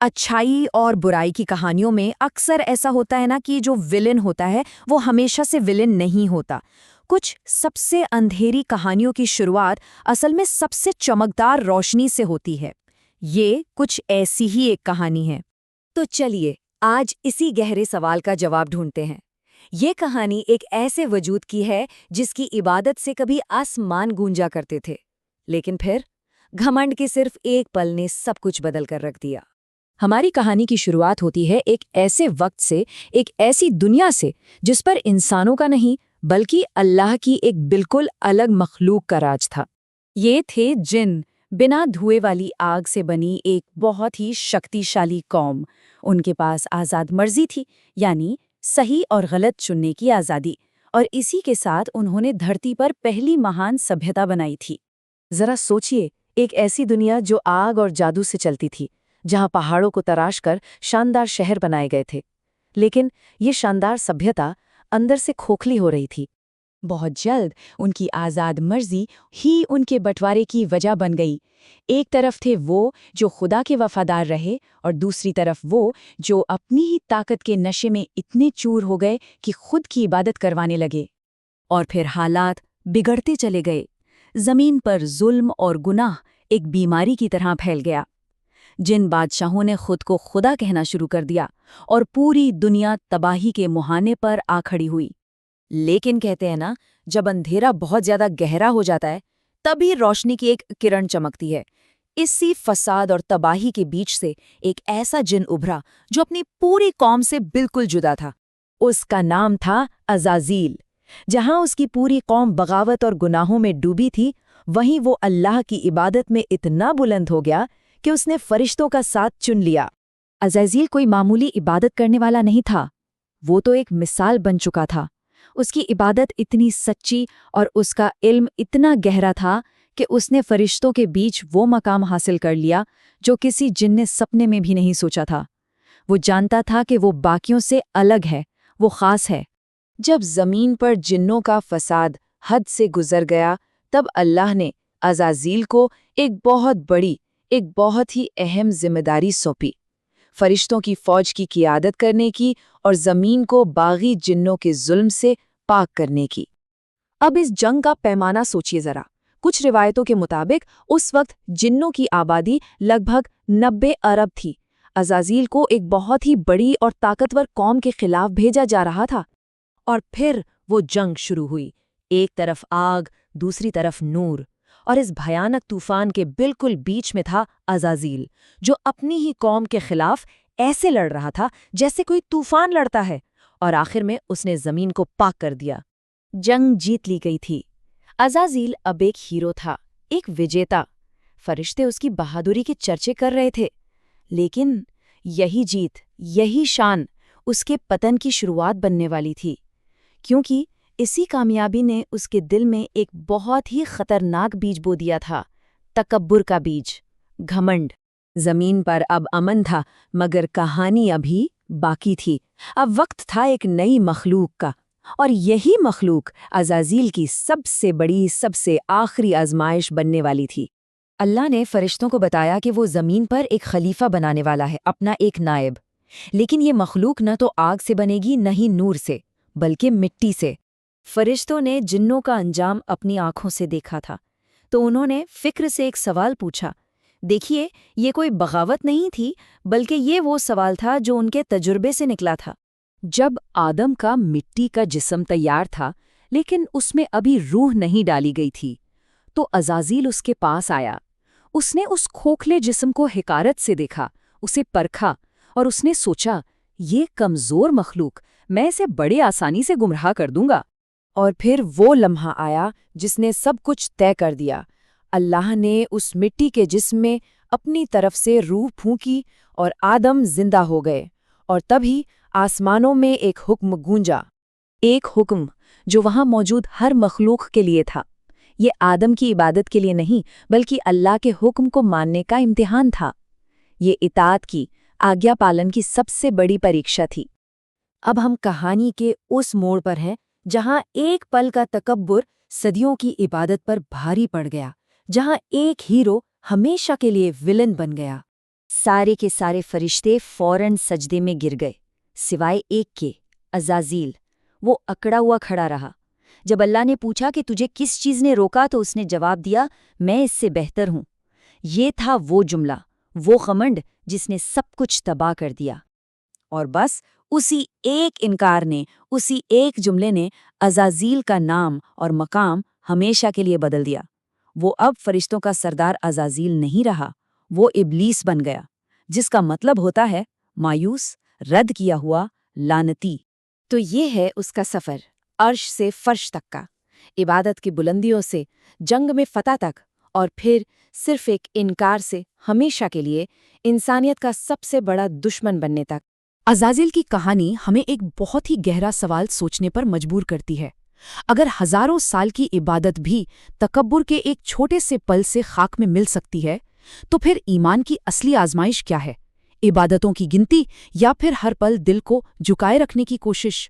اچھائی اور برائی کی کہانیوں میں اکثر ایسا ہوتا ہے نا کہ جو ولن ہوتا ہے وہ ہمیشہ سے ولن نہیں ہوتا۔ کچھ سب سے اندھیری کہانیوں کی شروعات اصل میں سب سے چمکدار روشنی سے ہوتی ہے۔ یہ کچھ ایسی ہی ایک کہانی ہے۔ تو چلیے آج اسی گہرے سوال کا جواب ڈھونڈتے ہیں۔ یہ کہانی ایک ایسے وجود کی ہے جس کی عبادت سے کبھی آسمان گونجا کرتے تھے، لیکن پھر گھمنڈ کے صرف ایک پل نے سب کچھ بدل کر رکھ دیا۔ ہماری کہانی کی شروعات ہوتی ہے ایک ایسے وقت سے، ایک ایسی دنیا سے جس پر انسانوں کا نہیں بلکہ اللہ کی ایک بالکل الگ مخلوق کا راج تھا۔ یہ تھے جن، بنا دھوئے والی آگ سے بنی ایک بہت ہی شکتیشالی قوم۔ ان کے پاس آزاد مرضی تھی، یعنی صحیح اور غلط چننے کی آزادی، اور اسی کے ساتھ انہوں نے دھرتی پر پہلی مہان سبھیتا بنائی تھی۔ ذرا سوچئے، ایک ایسی دنیا جو آگ اور جادو سے چلتی تھی، جہاں پہاڑوں کو تراش کر شاندار شہر بنائے گئے تھے، لیکن یہ شاندار سبھیتا اندر سے کھوکھلی ہو رہی تھی۔ بہت جلد ان کی آزاد مرضی ہی ان کے بٹوارے کی وجہ بن گئی۔ ایک طرف تھے وہ جو خدا کے وفادار رہے، اور دوسری طرف وہ جو اپنی ہی طاقت کے نشے میں اتنے چور ہو گئے کہ خود کی عبادت کروانے لگے۔ اور پھر حالات بگڑتے چلے گئے۔ زمین پر ظلم اور گناہ ایک بیماری کی طرح پھیل گیا۔ جن بادشاہوں نے خود کو خدا کہنا شروع کر دیا، اور پوری دنیا تباہی کے مہانے پر آ کھڑی ہوئی۔ لیکن کہتے ہیں نا، جب اندھیرا بہت زیادہ گہرا ہو جاتا ہے تبھی روشنی کی ایک کرن چمکتی ہے۔ اسی فساد اور تباہی کے بیچ سے ایک ایسا جن ابھرا جو اپنی پوری قوم سے بالکل جدا تھا۔ اس کا نام تھا عزازیل۔ جہاں اس کی پوری قوم بغاوت اور گناہوں میں ڈوبی تھی، وہیں وہ اللہ کی عبادت میں اتنا بلند ہو گیا کہ اس نے فرشتوں کا ساتھ چن لیا۔ عزازیل کوئی معمولی عبادت کرنے والا نہیں تھا، وہ تو ایک مثال بن چکا تھا۔ اس کی عبادت اتنی سچی اور اس کا علم اتنا گہرا تھا کہ اس نے فرشتوں کے بیچ وہ مقام حاصل کر لیا جو کسی جن نے سپنے میں بھی نہیں سوچا تھا۔ وہ جانتا تھا کہ وہ باقیوں سے الگ ہے، وہ خاص ہے۔ جب زمین پر جنوں کا فساد حد سے گزر گیا، تب اللہ نے عزازیل کو ایک بہت بڑی، ایک بہت ہی اہم ذمہ داری سونپی، فرشتوں کی فوج کی قیادت کرنے کی اور زمین کو باغی جنوں کے ظلم سے پاک کرنے کی۔ اب اس جنگ کا پیمانہ سوچئے ذرا۔ کچھ روایتوں کے مطابق اس وقت جنوں کی آبادی لگ بھگ 90 ارب تھی۔ عزازیل کو ایک بہت ہی بڑی اور طاقتور قوم کے خلاف بھیجا جا رہا تھا۔ اور پھر وہ جنگ شروع ہوئی۔ ایک طرف آگ، دوسری طرف نور، اور اس بھیانک طوفان کے بالکل بیچ میں تھا عزازیل، جو اپنی ہی قوم کے خلاف ایسے لڑ رہا تھا جیسے کوئی طوفان لڑتا ہے، اور آخر میں اس نے زمین کو پاک کر دیا۔ جنگ جیت لی گئی تھی۔ عزازیل اب ایک ہیرو تھا، ایک وجیتا۔ فرشتے اس کی بہادری کے چرچے کر رہے تھے، لیکن یہی جیت، یہی شان اس کے پتن کی شروعات بننے والی تھی، کیونکہ اسی کامیابی نے اس کے دل میں ایک بہت ہی خطرناک بیج بو دیا تھا، تکبر کا بیج، گھمنڈ۔ زمین پر اب امن تھا، مگر کہانی ابھی باقی تھی۔ اب وقت تھا ایک نئی مخلوق کا، اور یہی مخلوق عزازیل کی سب سے بڑی، سب سے آخری آزمائش بننے والی تھی۔ اللہ نے فرشتوں کو بتایا کہ وہ زمین پر ایک خلیفہ بنانے والا ہے، اپنا ایک نائب۔ لیکن یہ مخلوق نہ تو آگ سے بنے گی، نہ ہی نور سے، بلکہ مٹی سے۔ فرشتوں نے جنوں کا انجام اپنی آنکھوں سے دیکھا تھا، تو انہوں نے فکر سے ایک سوال پوچھا۔ دیکھیے، یہ کوئی بغاوت نہیں تھی، بلکہ یہ وہ سوال تھا جو ان کے تجربے سے نکلا تھا۔ جب آدم کا مٹی کا جسم تیار تھا، لیکن اس میں ابھی روح نہیں ڈالی گئی تھی، تو عزازیل اس کے پاس آیا۔ اس نے اس کھوکھلے جسم کو حقارت سے دیکھا، اسے پرکھا، اور اس نے سوچا، یہ کمزور مخلوق، میں اسے بڑے آسانی سے گمراہ کر دوں گا۔ اور پھر وہ لمحہ آیا جس نے سب کچھ طے کر دیا۔ اللہ نے اس مٹی کے جسم میں اپنی طرف سے روح پھونکی اور آدم زندہ ہو گئے، اور تبھی آسمانوں میں ایک حکم گونجا، ایک حکم جو وہاں موجود ہر مخلوق کے لیے تھا۔ یہ آدم کی عبادت کے لیے نہیں، بلکہ اللہ کے حکم کو ماننے کا امتحان تھا۔ یہ اطاعت کی، آگیا پالن کی سب سے بڑی پریکشا تھی۔ اب ہم کہانی کے اس موڑ پر ہیں جہاں ایک پل کا تکبر صدیوں کی عبادت پر بھاری پڑ گیا، جہاں ایک ہیرو ہمیشہ کے لیے ولن بن گیا۔ سارے کے سارے فرشتے فوراً سجدے میں گر گئے، سوائے ایک کے، عزازیل۔ وہ اکڑا ہوا کھڑا رہا۔ جب اللہ نے پوچھا کہ تجھے کس چیز نے روکا تو اس نے جواب دیا، میں اس سے بہتر ہوں۔ یہ تھا وہ جملہ، وہ غمنڈ جس نے سب کچھ تباہ کر دیا۔ اور بس اسی ایک انکار نے، اسی ایک جملے نے عزازیل کا نام اور مقام ہمیشہ کے لیے بدل دیا۔ وہ اب فرشتوں کا سردار عزازیل نہیں رہا، وہ ابلیس بن گیا، جس کا مطلب ہوتا ہے مایوس، رد کیا ہوا، لعنتی۔ تو یہ ہے اس کا سفر، عرش سے فرش تک کا، عبادت کی بلندیوں سے جنگ میں فتح تک، اور پھر صرف ایک انکار سے ہمیشہ کے لیے انسانیت کا سب سے بڑا دشمن بننے تک۔ عزازیل کی کہانی ہمیں ایک بہت ہی گہرا سوال سوچنے پر مجبور کرتی ہے۔ اگر ہزاروں سال کی عبادت بھی تکبر کے ایک چھوٹے سے پل سے خاک میں مل سکتی ہے، تو پھر ایمان کی اصلی آزمائش کیا ہے؟ عبادتوں کی گنتی یا پھر ہر پل دل کو جھکائے رکھنے کی کوشش؟